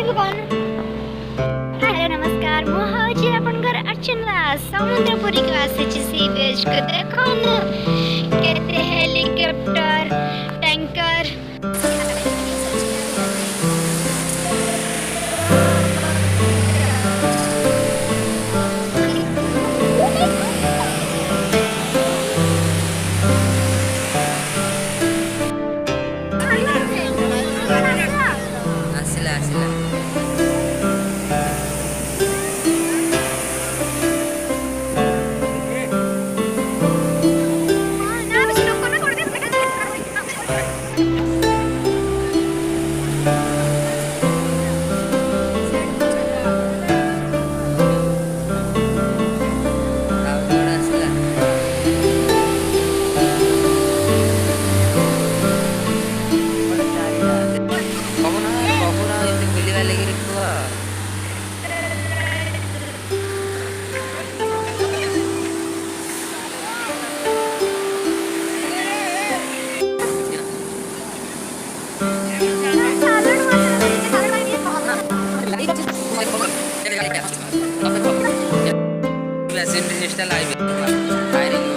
Hello नमस्कार मु हूँ आपनकर अर्चना समुद्रपुरी के आसे सी बेच को देखो न केते हेलीकॉप्टर टैंकर ଆସିଲା ଆସିଲା ରାଉରକେଲା ଆସିଲା କହୁନ ଏମିତି ବୁଲିବା ଲାଗି କୁହ। ଲାଇଭ୍